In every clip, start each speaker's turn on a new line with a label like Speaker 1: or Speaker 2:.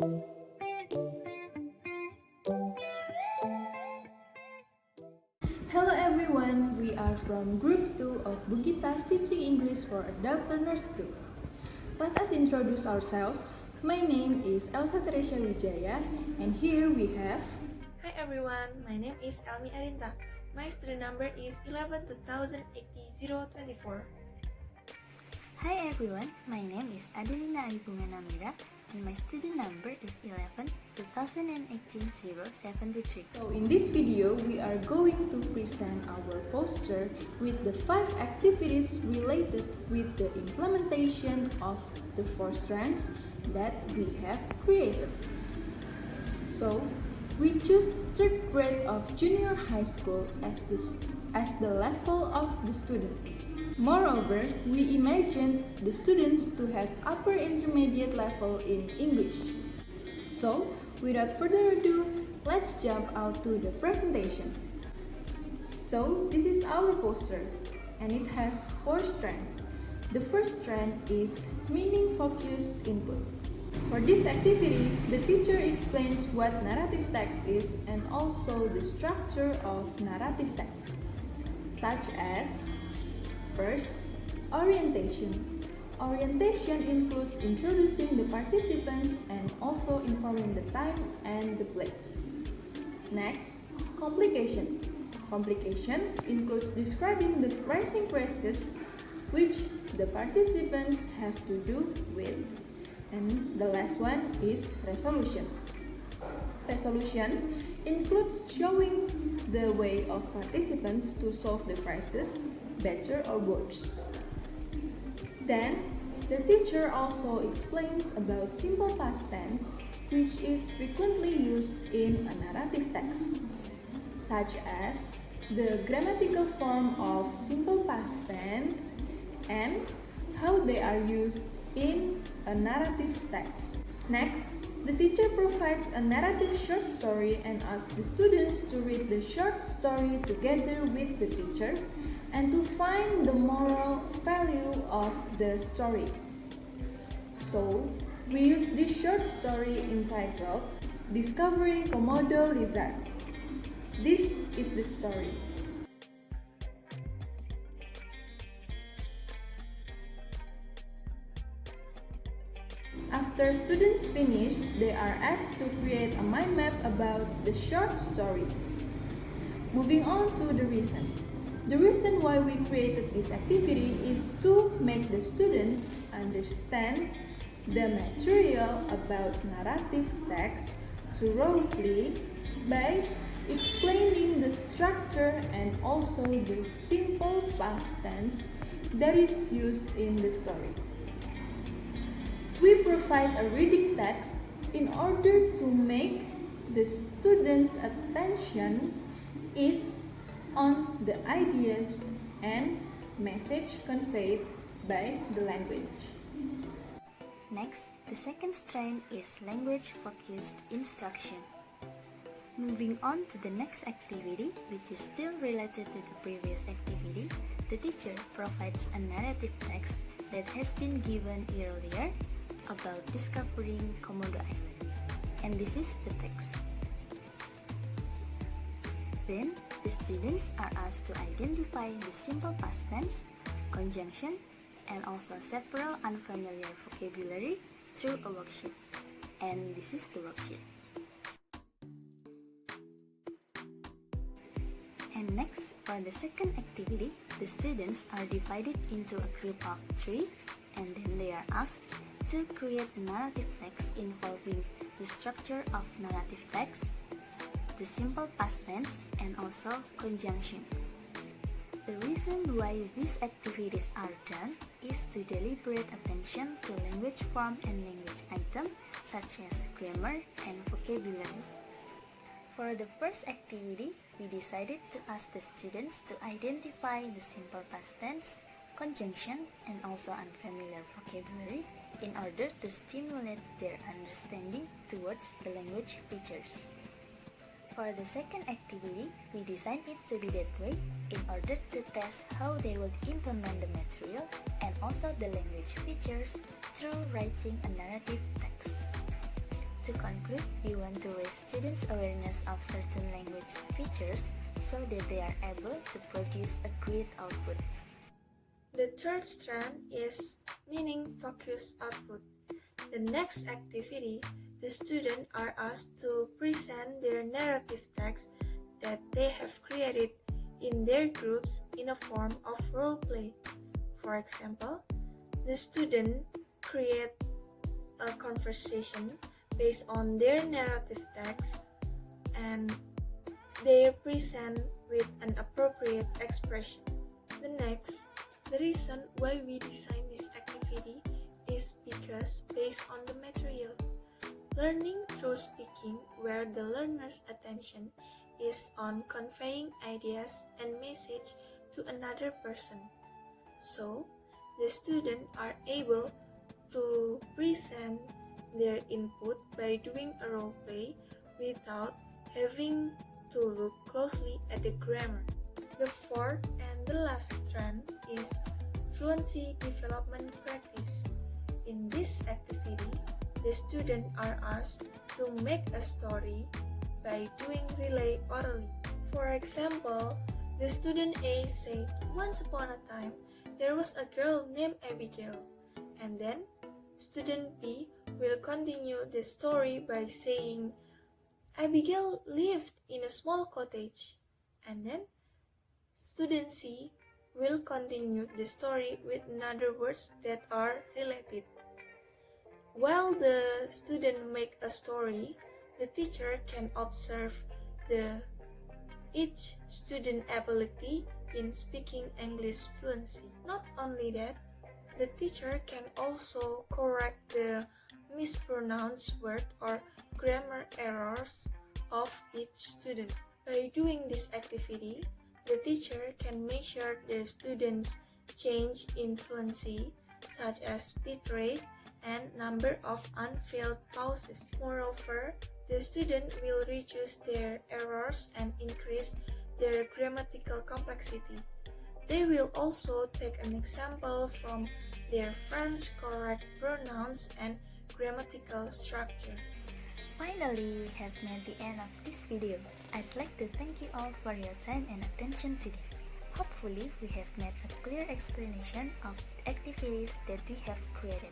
Speaker 1: Hello everyone, we are from Group 2 of Bugita's Teaching English for Adult Learners Group. Let us introduce ourselves. My name is Elsa Teresia Wijaya, and here we have...
Speaker 2: Hi everyone, my name is Elmi Arinta. My student number is 11,280,024.
Speaker 3: Hi everyone, my name is Adelina Aribunga Namira and my student number is 11,2018-073.
Speaker 1: So in this video, we are going to present our poster with the 5 activities related with the implementation of the 4 strands that we have created. So, we choose 3rd grade of junior high school as the level of the students. Moreover, we imagined the students to have upper intermediate level in English. So, without further ado, let's jump out to the presentation. So, this is our poster, and it has 4 strands. The first strand is meaning-focused input. For this activity, the teacher explains what narrative text is and also the structure of narrative text, such as: first, orientation. Orientation includes introducing the participants and also informing the time and the place. Next, complication. Complication includes describing the rising phrases which the participants have to do with. And the last one is resolution. Resolution includes showing the way of participants to solve the crisis, better or worse. Then, the teacher also explains about simple past tense, which is frequently used in a narrative text, such as the grammatical form of simple past tense and how they are used in a narrative text. Next, the teacher provides a narrative short story and asks the students to read the short story together with the teacher and to find the moral value of the story. So, we use this short story entitled Discovering Komodo Lizard. This is the story. After students finish, they are asked to create a mind map about the short story. Moving on to the reason. The reason why we created this activity is to make the students understand the material about narrative text thoroughly by explaining the structure and also the simple past tense that is used in the story. We provide a reading text in order to make the students' attention is on the ideas and message conveyed by the language.
Speaker 3: Next, the second strand is language-focused instruction. Moving on to the next activity, which is still related to the previous activity, the teacher provides a narrative text that has been given earlier about discovering Komodo Island, and this is the text. Then, the students are asked to identify the simple past tense, conjunction, and also several unfamiliar vocabulary through a worksheet, and this is the worksheet. And next, for the second activity, the students are divided into a group of 3, and then they are asked to create a narrative text involving the structure of narrative text, the simple past tense, and also conjunction. The reason why these activities are done is to deliberate attention to language form and language items such as grammar and vocabulary. For the first activity, we decided to ask the students to identify the simple past tense, conjunction, and also unfamiliar vocabulary in order to stimulate their understanding towards the language features. For the second activity, we designed it to be that way in order to test how they would implement the material and also the language features through writing a narrative text. To conclude, we want to raise students' awareness of certain language features so that they are able to produce a great output.
Speaker 2: The third strand is meaning-focused output. The next activity, the students are asked to present their narrative text that they have created in their groups in a form of role play. For example, the student create a conversation based on their narrative text and they present with an appropriate expression. The reason why we design this activity is because based on the material, learning through speaking where the learner's attention is on conveying ideas and message to another person. So, the students are able to present their input by doing a role play without having to look closely at the grammar. The fourth and the last strand is fluency development practice. In this activity, the students are asked to make a story by doing relay orally. For example, the student A said, "Once upon a time, there was a girl named Abigail," and then student B will continue the story by saying, "Abigail lived in a small cottage," and then student C will continue the story with another words that are related. While the student make a story, the teacher can observe each student ability in speaking English fluency. Not only that, the teacher can also correct the mispronounced word or grammar errors of each student. By doing this activity, the teacher can measure the students' change in fluency, such as speed rate and number of unfilled pauses. Moreover, the student will reduce their errors and increase their grammatical complexity. They will also take an example from their friends' correct pronouns and grammatical structure.
Speaker 3: Finally, we have made the end of this video. I'd like to thank you all for your time and attention today. Hopefully, we have made a clear explanation of the activities that we have created.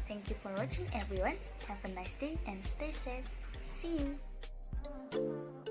Speaker 3: Thank you for watching everyone. Have a nice day and stay safe. See you!